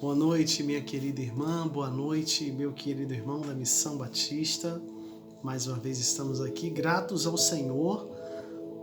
Boa noite, minha querida irmã, boa noite, meu querido irmão da Missão Batista. Mais uma vez estamos aqui, gratos ao Senhor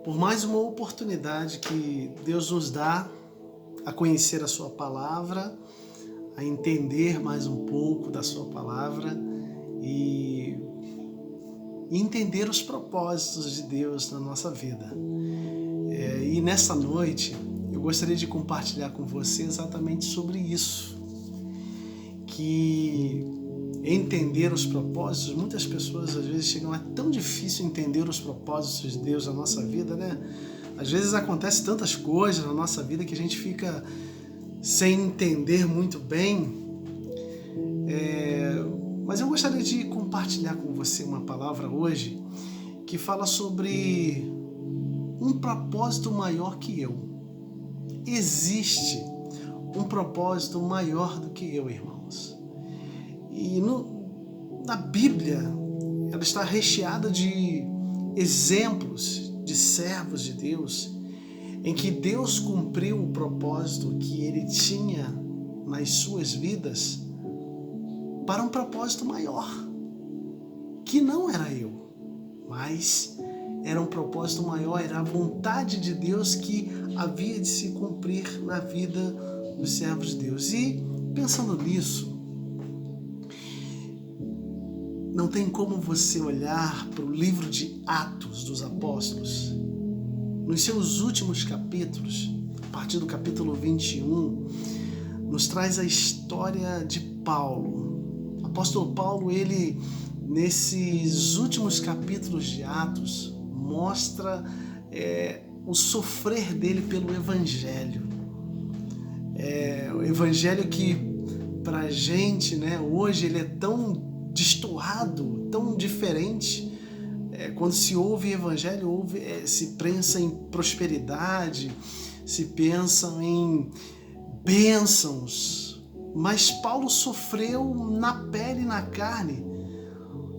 por mais uma oportunidade que Deus nos dá a conhecer a Sua Palavra, a entender mais um pouco da Sua Palavra e entender os propósitos de Deus na nossa vida. E nessa noite eu gostaria de compartilhar com você exatamente sobre isso, que entender os propósitos, muitas pessoas às vezes chegam, é tão difícil entender os propósitos de Deus na nossa vida, né? Às vezes acontece tantas coisas na nossa vida que a gente fica sem entender muito bem, mas eu gostaria de compartilhar com você uma palavra hoje que fala sobre um propósito maior que eu. Existe um propósito maior do que eu, irmãos. E na Bíblia, ela está recheada de exemplos de servos de Deus, em que Deus cumpriu o propósito que Ele tinha nas suas vidas para um propósito maior, que não era eu, mas era um propósito maior, era a vontade de Deus que havia de se cumprir na vida dos servos de Deus. E pensando nisso, não tem como você olhar para o livro de Atos dos Apóstolos, nos seus últimos capítulos, a partir do capítulo 21, nos traz a história de Paulo. O apóstolo Paulo, ele, nesses últimos capítulos de Atos, mostra o sofrer dele pelo Evangelho. O Evangelho que, pra gente, né, hoje, ele é tão destoado, tão diferente. Quando se ouve Evangelho, se pensa em prosperidade, se pensa em bênçãos. Mas Paulo sofreu na pele e na carne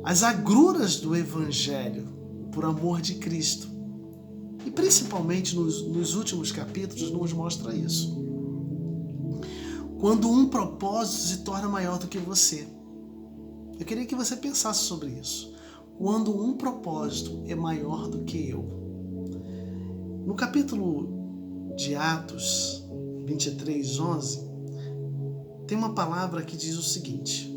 as agruras do Evangelho por amor de Cristo. E principalmente nos últimos capítulos nos mostra isso. Quando um propósito se torna maior do que você. Eu queria que você pensasse sobre isso. Quando um propósito é maior do que eu. No capítulo de Atos 23:11, tem uma palavra que diz o seguinte: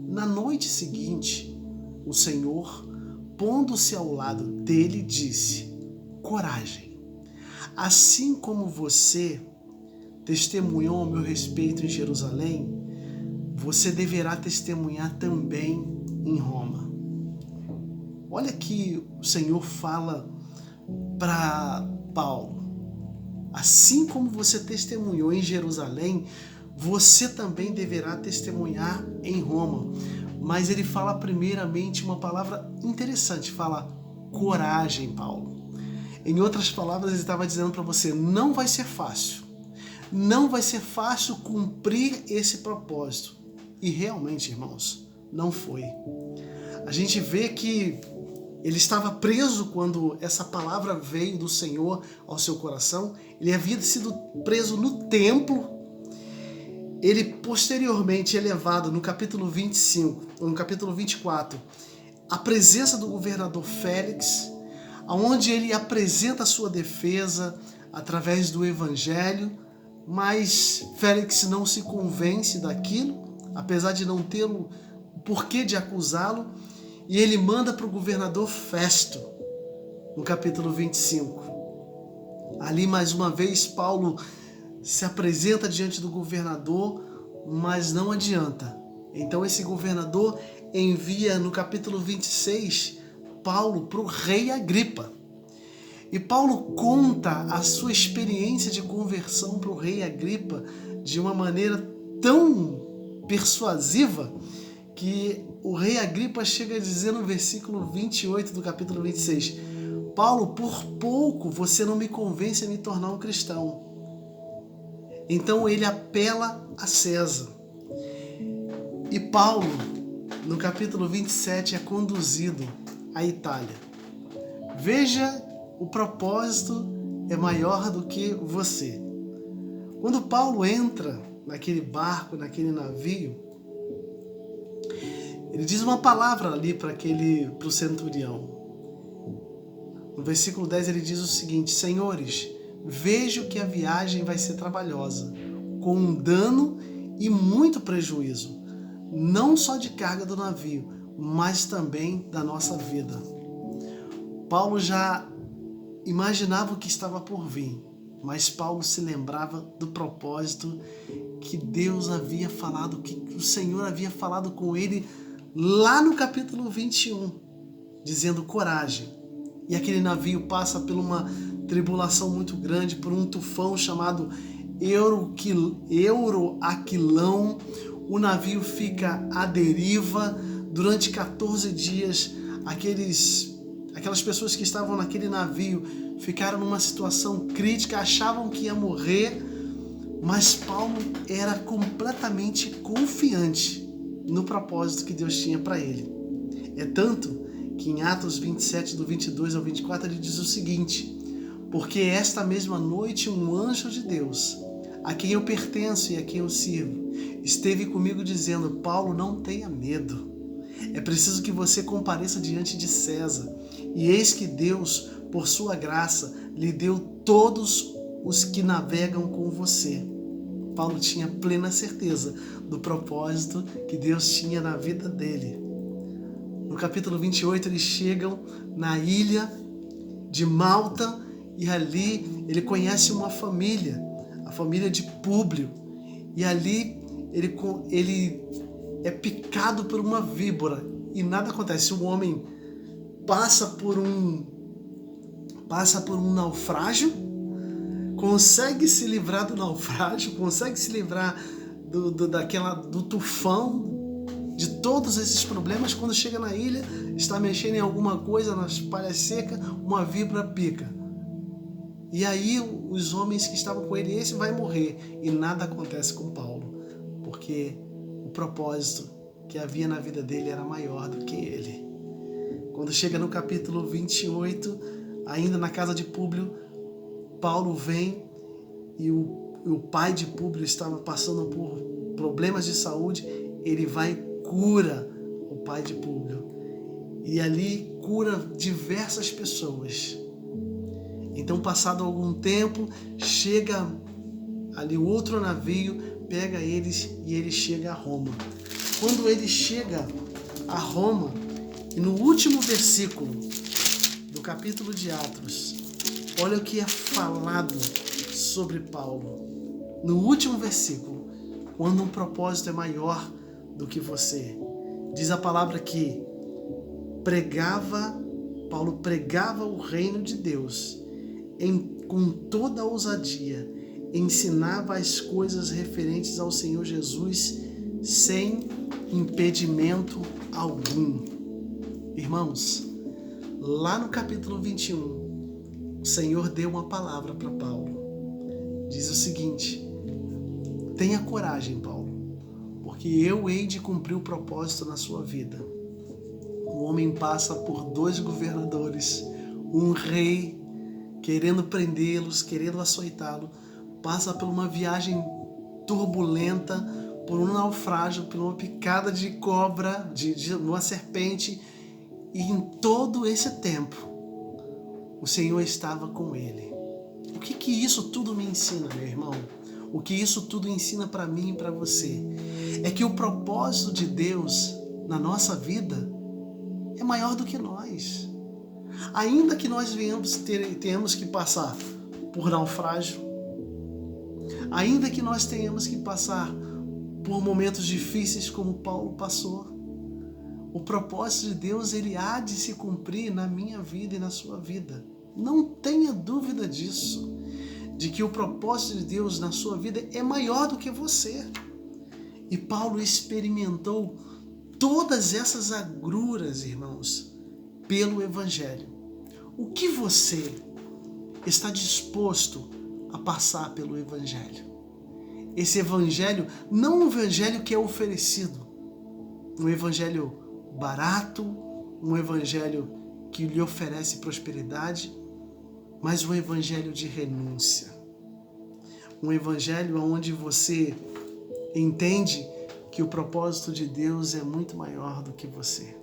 na noite seguinte, o Senhor, pondo-se ao lado dele, disse: coragem, assim como você testemunhou ao meu respeito em Jerusalém, você deverá testemunhar também em Roma. Olha que o Senhor fala para Paulo: assim como você testemunhou em Jerusalém, você também deverá testemunhar em Roma. Mas ele fala primeiramente uma palavra interessante, fala coragem, Paulo. Em outras palavras, ele estava dizendo para você, não vai ser fácil. Não vai ser fácil cumprir esse propósito. E realmente, irmãos, não foi. A gente vê que ele estava preso quando essa palavra veio do Senhor ao seu coração. Ele havia sido preso no templo. Ele posteriormente é levado no capítulo 25, ou no capítulo 24, à presença do governador Félix, onde ele apresenta a sua defesa através do Evangelho, mas Félix não se convence daquilo, apesar de não ter o porquê de acusá-lo, e ele manda para o governador Festo, no capítulo 25. Ali, mais uma vez, Paulo se apresenta diante do governador, mas não adianta. Então esse governador envia no capítulo 26 Paulo para o rei Agripa. E Paulo conta a sua experiência de conversão para o rei Agripa de uma maneira tão persuasiva que o rei Agripa chega a dizer no versículo 28 do capítulo 26: Paulo, por pouco você não me convence a me tornar um cristão. Então ele apela a César. E Paulo, no capítulo 27, é conduzido à Itália. Veja, o propósito é maior do que você. Quando Paulo entra naquele barco, naquele navio, ele diz uma palavra ali para o centurião. No versículo 10 ele diz o seguinte: Senhores, vejo que a viagem vai ser trabalhosa, com um dano e muito prejuízo, não só de carga do navio, mas também da nossa vida. Paulo já imaginava o que estava por vir, mas Paulo se lembrava do propósito que Deus havia falado, que o Senhor havia falado com ele lá no capítulo 21, dizendo coragem. E aquele navio passa por uma tribulação muito grande, por um tufão chamado Euroaquilão. O navio fica à deriva durante 14 dias. Aquelas pessoas que estavam naquele navio ficaram numa situação crítica, achavam que ia morrer, mas Paulo era completamente confiante no propósito que Deus tinha para ele. É tanto que em Atos 27, do 22 ao 24, ele diz o seguinte: porque esta mesma noite um anjo de Deus, a quem eu pertenço e a quem eu sirvo, esteve comigo dizendo: Paulo, não tenha medo. É preciso que você compareça diante de César. E eis que Deus, por sua graça, lhe deu todos os que navegam com você. Paulo tinha plena certeza do propósito que Deus tinha na vida dele. No capítulo 28, eles chegam na ilha de Malta e ali ele conhece uma família, a família de Públio. E ali ele é picado por uma víbora e nada acontece. O homem passa por um naufrágio, consegue se livrar do naufrágio, consegue se livrar do tufão, de todos esses problemas. Quando chega na ilha, está mexendo em alguma coisa na palha seca, uma víbora pica. E aí os homens que estavam com ele, esse vai morrer. E nada acontece com Paulo, porque o propósito que havia na vida dele era maior do que ele. Quando chega no capítulo 28, ainda na casa de Públio, Paulo vem e o pai de Públio estava passando por problemas de saúde. Ele vai e cura o pai de Públio. E ali cura diversas pessoas. Então, passado algum tempo, chega ali outro navio, pega eles e ele chega a Roma. Quando ele chega a Roma, e no último versículo do capítulo de Atos, olha o que é falado sobre Paulo. No último versículo, quando um propósito é maior do que você, diz a palavra que Paulo pregava o reino de Deus com toda a ousadia, ensinava as coisas referentes ao Senhor Jesus sem impedimento algum. Irmãos, lá no capítulo 21, o Senhor deu uma palavra para Paulo. Diz o seguinte: tenha coragem, Paulo, porque eu hei de cumprir o propósito na sua vida. O homem passa por 2 governadores, um rei querendo prendê-los, querendo açoitá-lo, passa por uma viagem turbulenta, por um naufrágio, por uma picada de cobra, de uma serpente, e em todo esse tempo o Senhor estava com ele. O que isso tudo me ensina, meu irmão? O que isso tudo ensina para mim e para você? É que o propósito de Deus na nossa vida é maior do que nós. Ainda que nós tenhamos que passar por naufrágio, ainda que nós tenhamos que passar por momentos difíceis como Paulo passou, o propósito de Deus, ele há de se cumprir na minha vida e na sua vida. Não tenha dúvida disso, de que o propósito de Deus na sua vida é maior do que você. E Paulo experimentou todas essas agruras, irmãos, pelo Evangelho. O que você está disposto a passar pelo Evangelho? Esse Evangelho, não um Evangelho que é oferecido, um Evangelho barato, um Evangelho que lhe oferece prosperidade, mas um Evangelho de renúncia. Um Evangelho onde você Entende que o propósito de Deus é muito maior do que você.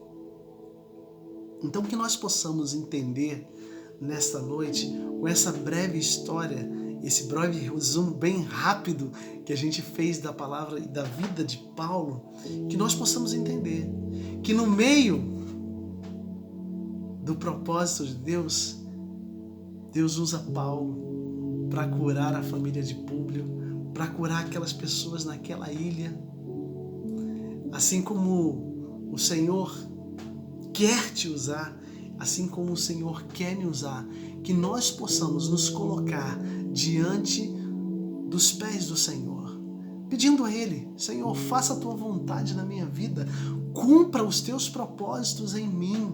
Então, que nós possamos entender nesta noite, com essa breve história, esse breve resumo bem rápido que a gente fez da palavra e da vida de Paulo, que nós possamos entender que no meio do propósito de Deus, Deus usa Paulo para curar a família de Públio, para curar aquelas pessoas naquela ilha. Assim como o Senhor quer te usar, assim como o Senhor quer me usar, que nós possamos nos colocar diante dos pés do Senhor, pedindo a Ele: Senhor, faça a Tua vontade na minha vida, cumpra os Teus propósitos em mim.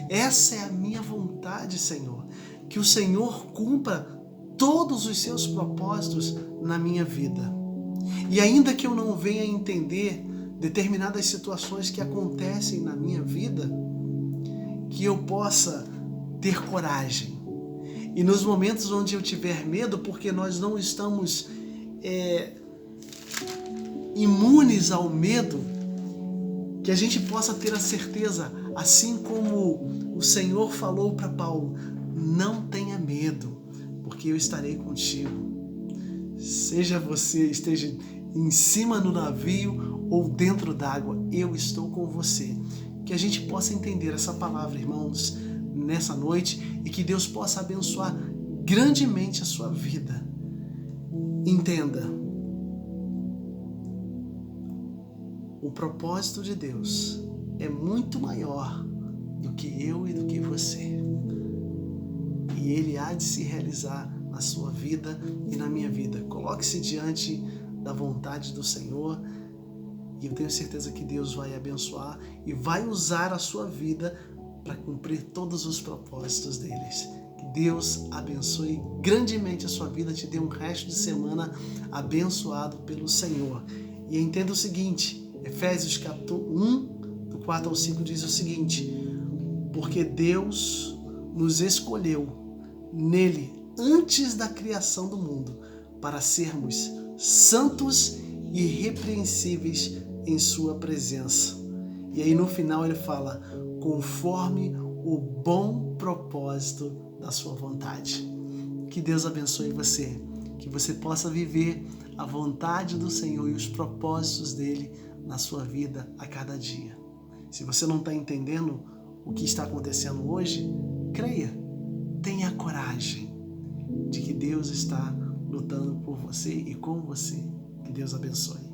Essa é a minha vontade, Senhor, que o Senhor cumpra todos os Seus propósitos na minha vida. E ainda que eu não venha entender determinadas situações que acontecem na minha vida, que eu possa ter coragem. E nos momentos onde eu tiver medo, porque nós não estamos imunes ao medo, que a gente possa ter a certeza, assim como o Senhor falou para Paulo: não tenha medo, porque eu estarei contigo. Seja você esteja em cima do navio ou dentro d'água, eu estou com você. Que a gente possa entender essa palavra, irmãos, nessa noite, e que Deus possa abençoar grandemente a sua vida. Entenda, o propósito de Deus é muito maior do que eu e do que você. E Ele há de se realizar na sua vida e na minha vida. Coloque-se diante da vontade do Senhor e eu tenho certeza que Deus vai abençoar e vai usar a sua vida para cumprir todos os propósitos deles. Que Deus abençoe grandemente a sua vida, te dê um resto de semana abençoado pelo Senhor. E entenda o seguinte, Efésios capítulo 1, do 4 ao 5 diz o seguinte: porque Deus nos escolheu nele antes da criação do mundo para sermos santos e irrepreensíveis em sua presença. E aí no final ele fala: conforme o bom propósito da sua vontade. Que Deus abençoe você, que você possa viver a vontade do Senhor e os propósitos dele na sua vida a cada dia. Se você não está entendendo o que está acontecendo hoje, creia, tenha coragem de que Deus está lutando por você e com você. Que Deus abençoe.